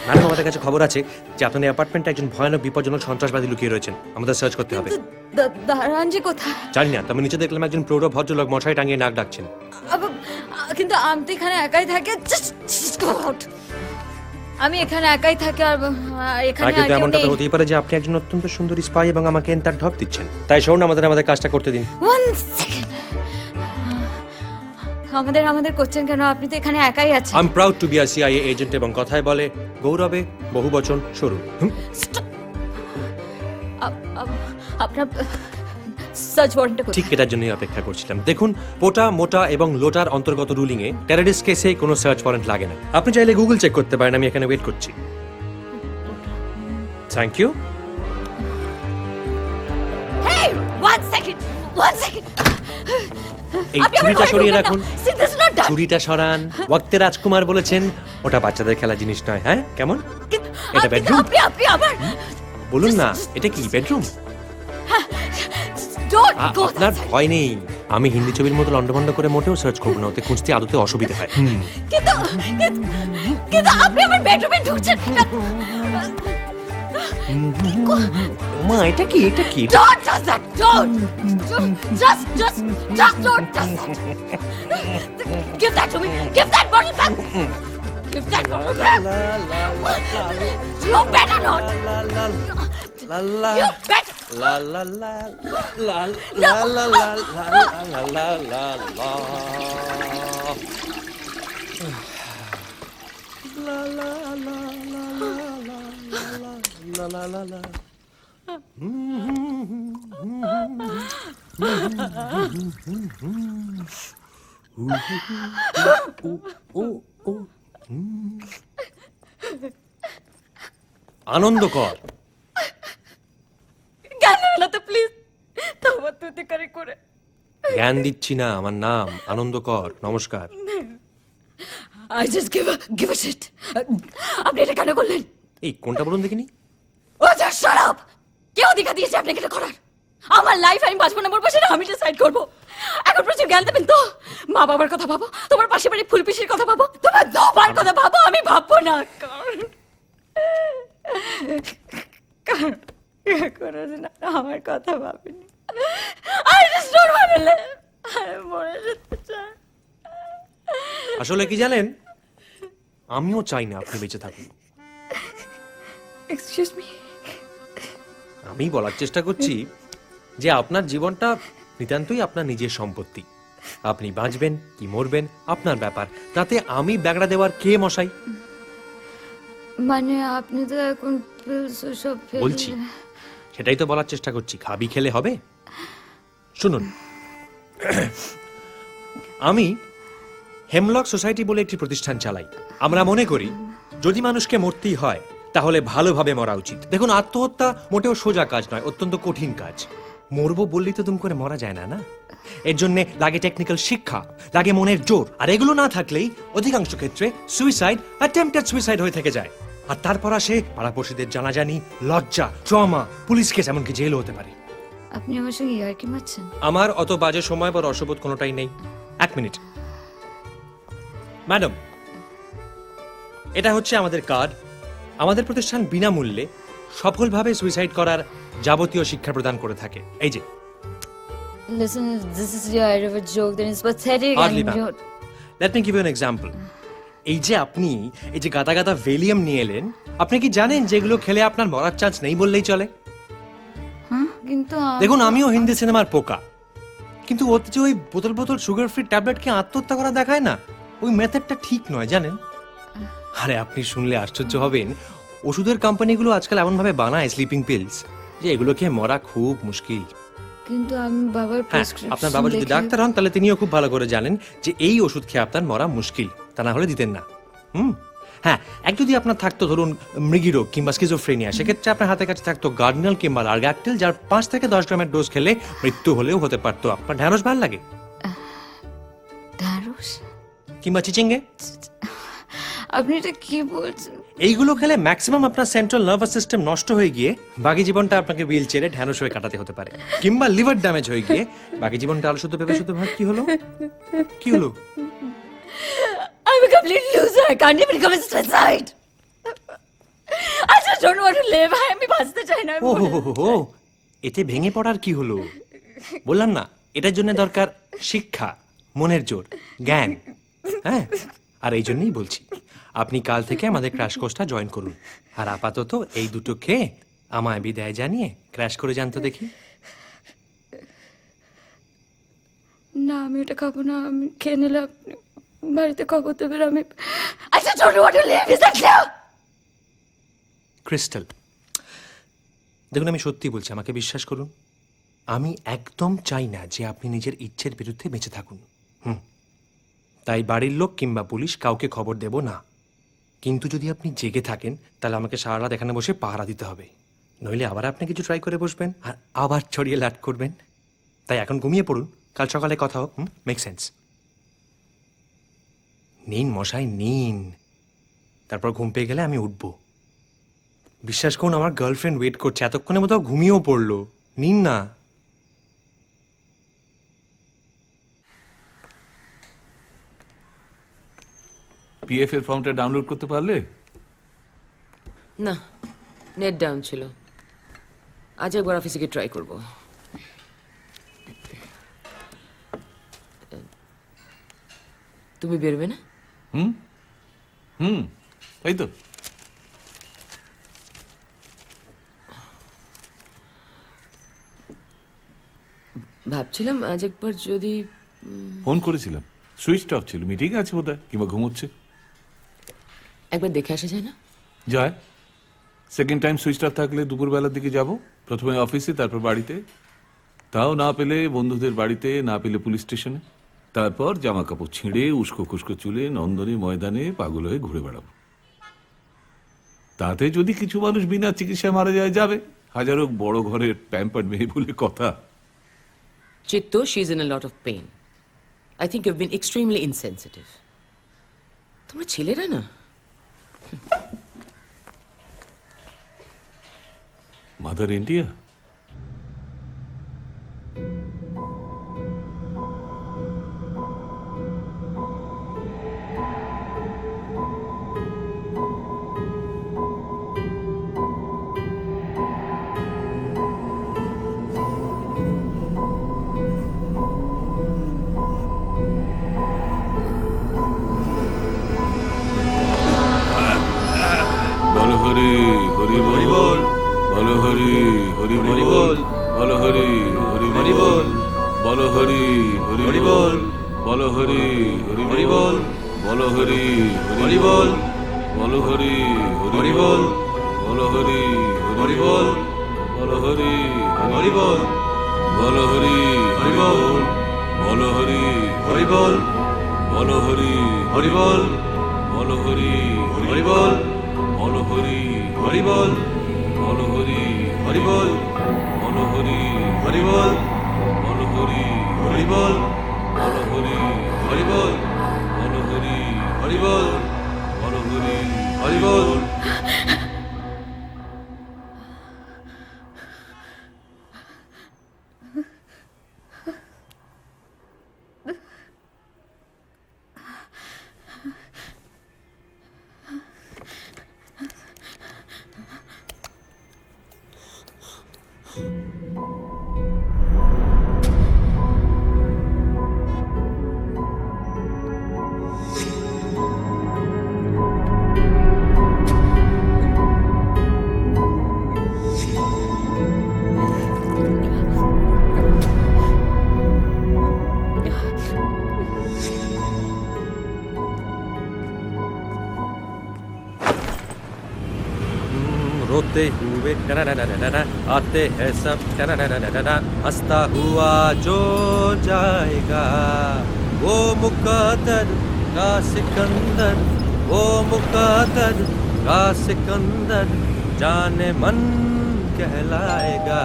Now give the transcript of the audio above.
Madam, আমাদের কাছে খবর আছে যে আপনার অ্যাপার্টমেন্টে একজন ভয়ানক বিপজ্জনক সন্ত্রাসবাদী লুকিয়ে রয়েছেন। আমাদের সার্চ করতে হবে। দারানজি কোথায়? জানি না, তবে নিচে দেখলাম একজন প্রৌঢ় ভদ্রলোক মশারি টাঙিয়ে নাক ডাকছেন। কিন্তু আমি তো এখানে একাই থাকি। আমি এখানে একাই থাকি আর এখানে কিন্তু এমনটা তো হতেই পারে যে আপনি একজন অত্যন্ত সুন্দরী স্পাই এবং আমাকে তার ঢপ দিচ্ছেন। তাই শোন, আমাদের কাজটা করতে দিন। আমাদের কোশ্চেন কেন? আপনি তো এখানে একাই আছেন। I am proud to be a CIA agent এবং কথায় বলে গৌরবে বহুবচন শুরু। আপনার সার্চ ওয়ারেন্ট ঠিক এটার জন্যই অপেক্ষা করছিলাম। দেখুন, পোটা, মোটা এবং লোটার অন্তর্গত রুলিং এ টেররিস্ট কেসে কোনো সার্চ ওয়ারেন্ট লাগে না। আপনি চাইলে গুগল চেক করতে পারেন। আমি এখানে ওয়েট করছি। Thank you. Hey, one second. এই ছুরিটা সরিয়ে রাখুন। ছুরিটা সরান। ওয়াক্তে রাজকুমার বলেছেন ওটা বাচ্চাদের খেলা জিনিস নয়। হ্যাঁ, কেমন? এটা বেডরুম? আপনি আবার বলুন না, এটা কি বেডরুম? আপনার ভয় নেই। আমি হিন্দি ছবির মতো লন্ডভন্ড করে মোটেও সার্চ করবো না, ওতে খুঁজতে আদতে অসুবিধা হয়। কিন্তু আপনি আমার বেডরুমে ঢুকছেন। মা, এটা কি? Don't touch that. Don't. Just don't touch that. Give that to me. Give that bottle back. Give that bottle back. You better not. You better. La la la la la la la la la la la. La la la la la la la la. আনন্দকর। Please তোমার তুই করে জ্ঞান দিচ্ছি না, আমার নাম আনন্দকর। নমস্কার। I just give a shit. আপনি এটা কেন করলেন? এই কোনটা বলুন দেখিনি। ও just shut up. কে অধিকার দিয়েছে আপনাকে এটা করার? আমার লাইফ আমি বাঁচবো না মরবো সেটা আমি ডিসাইড করবো। এখন প্রচুর জ্ঞান দেবেন তো? মা বাবার কথা ভাবো, তোমার পাশে বাড়ি ফুলপিসির কথা ভাবো, তোমার দোবার কথা ভাবো। আমি ভাববো না। আমার কথা ভাবিনি। I just don't want to live. আমি মরে যেতে চাই। আসলে কি জানেন, আমিও চাই না আপনি বেঁচে থাকুন। Excuse me. আমি বলার চেষ্টা করছি যে আপনার জীবনটা নিতান্তই আপনার নিজের সম্পত্তি। আপনি বাঁচবেন কি মরবেন আপনার ব্যাপার, তাতে আমি ব্যাগড়া দেওয়ার কে মশাই? মানে আপনি তো এখন পিলস সব বলছি, সেটাই তো বলার চেষ্টা করছি। খাবি খেলে হবে? শুনুন, আমি হেমলক সোসাইটি বলে একটি প্রতিষ্ঠান চালাই। আমরা মনে করি যদি মানুষকে মরতেই হয় তাহলে ভালোভাবে মরা উচিত। দেখুন, আত্মহত্যা মোটেও সোজা কাজ নয়, অত্যন্ত কঠিন কাজ। মরবো বললেই তো দুম করে মরা যায় না, না? এর জন্য লাগে টেকনিক্যাল শিক্ষা, লাগে মনের জোর, আর এগুলো না থাকলেই অধিকাংশ ক্ষেত্রে সুইসাইড, অ্যাটেম্পটেড সুইসাইড হয়ে থেকে যায়। আর তারপর আসে পাড়াপড়শিদের জানাজানি, লজ্জা, ট্রমা, পুলিশ কেস, এমনকি জেলও হতে পারে। আপনি আমার সঙ্গে ইয়ার্কি মারছেন? আমার অত বাজে সময় বা রসবোধ কোনোটাই নেই। এক মিনিট ম্যাডাম, এটা হচ্ছে আমাদের কার্ড। আমাদের প্রতিষ্ঠান বিনামূল্যে সফলভাবে সুইসাইড করার যাবতীয় শিক্ষা প্রদান করে থাকে। এই যে। Listen, this is your idea of a joke, then it's pathetic. Hardly, ma'am. Let me give you an example. এই যে আপনি এই যে গাদা গাদা ভেলিয়াম নিয়ে এলেন, আপনি কি জানেন যেগুলো খেলে আপনার মরার চান্স নেই বললেই চলে? কিন্তু দেখুন, আমিও হিন্দি সিনেমার পোকা, কিন্তু ওতে যে ওই বোতল বোতল সুগার ফ্রি ট্যাবলেটকে আত্মহত্যা করা দেখায় না, ওই মেথডটা ঠিক নয়, জানেন? আরে আপনি শুনলে আশ্চর্য হবেন, ওষুধের কোম্পানিগুলো আজকাল এমন ভাবে বানায় স্লিপিং পিলস যে এগুলো খেয়ে মরা খুব মুশকিল। কিন্তু আমি বাবার প্রেসক্রিপশন, আপনার বাবা যদি ডাক্তার হন তাহলে তিনিও খুব ভালো করে জানেন যে এই ওষুধ খেয়ে আপনার মরা মুশকিল, তা না হলে দিতেন না। হ্যাঁ, এক যদি আপনার থাকতো ধরুন মৃগী রোগ কিংবা স্কিজোফ্রেনিয়া, সেক্ষেত্রে আপনার হাতের কাছে থাকতো গার্ডিনাল কিংবা লার্গাকটিল, যার 5 থেকে 10 গ্রামের ডোজ খেলে মৃত্যু হলেও হতে পারতো। আপনার ঢ্যাঁড়স ভালো লাগে? ঢ্যাঁড়স কিংবা চিচিঙ্গে? আপনি এটা কি বলছেন? এইগুলো খেলে ম্যাক্সিমাম আপনার সেন্ট্রাল নার্ভাস সিস্টেম নষ্ট হয়ে গিয়ে বাকি জীবনটা আপনাকে হুইল চেয়ারে ঢ্যাঁড়স হয়ে কাটাতে হতে পারে, কিংবা লিভার ড্যামেজ হয়ে গিয়ে বাকি জীবনটা আলু শুদ্ধ পেঁপে শুদ্ধ ভাত। কি হলো? a complete loser. I can't even commit suicide. I just don't want to live. আমি বাঁচতে চাই না। ও হো এতে ভেঙে পড়ার কি হলো? বললাম না, এটার জন্য দরকার শিক্ষা, মনের জোর, জ্ঞান। হ্যাঁ, আর এই জন্যই বলছি আপনি কাল থেকে আমাদের ক্র্যাশ কোর্সটা জয়েন করুন। আর আপাতত এই দুটো খেয়ে আমায় বিদায় জানিয়ে ক্র্যাশ করে যান তো দেখি। না, আমি এটা খাবো না। আমি খেয়ে নিলে আপনি বাড়িতে খবর দেবেন। আমি I just don't want to live. Is that clear? Crystal, দেখুন আমি সত্যি বলছি, আমাকে বিশ্বাস করুন। আমি একদম চাই না যে আপনি নিজের ইচ্ছের বিরুদ্ধে বেঁচে থাকুন। তাই বাড়ির লোক কিংবা পুলিশ কাউকে খবর দেব না। কিন্তু যদি আপনি জেগে থাকেন তাহলে আমাকে সারা রাত এখানে বসে পাহারা দিতে হবে, নইলে আবার আপনি কিছু ট্রাই করে বসবেন আর আবার ছড়িয়ে লাট করবেন। তাই এখন ঘুমিয়ে পড়ুন, কাল সকালে কথা হোক। Make sense? নিন মশাই নিন, তারপর ঘুম পেয়ে গেলে আমি উঠবো। বিশ্বাস করুন, আমার গার্লফ্রেন্ড ওয়েট করছে, এতক্ষণে মতো ঘুমিয়েও পড়লো। নিন না। পিএফ এর ফর্মটা ডাউনলোড করতে পারলে? না, নেট ডাউন ছিল। আজ একবার অফিসে গিয়ে ট্রাই করব। তুমি বেরোবে না? তাই তো। ভাবছিলাম আজ একবার যদি ফোন করেছিলাম, সুইচ অফ ছিল, মিটিং আছে বোধহয়, কিংবা ঘুমোচ্ছে। একবার দেখে আসা যায় না? যায়। সেকেন্ড টাইম সুইচ অফ থাকলে দুপুরবেলার দিকে যাব, প্রথমে অফিসে, তারপর বাড়িতে। তাও না পেলে বন্ধুদের বাড়িতে, না পেলে পুলিশ স্টেশনে। তারপর জামা কাপড় ছিঁড়ে উস্কো খুস্কো চুলে নন্দনে ময়দানে পাগল হয়ে ঘুরে বেড়াবো। তাতে যদি কিছু মানুষ বিনা চিকিৎসায় মারা যায়, যাবে। হাজারো বড় ঘরের প্যাম্পার্ড মেয়ে বলে কথা। Chitta, she is in a lot of pain. I think you have been extremely insensitive. তোমরা ছেলেরা না। Mother India. বলো হরি হরি হরি বল, বলো হরি হরি হরি বল, বলো হরি হরি হরি বল, বলো হরি হরি হরি বল, বলো হরি হরি হরি বল, বলো হরি হরি বল, বলো হরি হরি বল, বলো হরি হরি বল, বলো হরি হরি বল, বলো হরি হরি বল, বলো হরি হরি বল, বলো হরি হরি বল, বলো হরি হরি বল, বলো হরি হরি বল, বলো হরি হরি বল, বলো হরি হরি বল, বলো হরি হরি বল, বলো হরি হরি বল, বলো হরি হরি বল, বলো হরি হরি বল। रोते हुए आते हैं सब हंसता हुआ जो जाएगा वो मुकद्दर का सिकंदर, वो मुकद्दर का सिकंदर जाने मन कहलाएगा।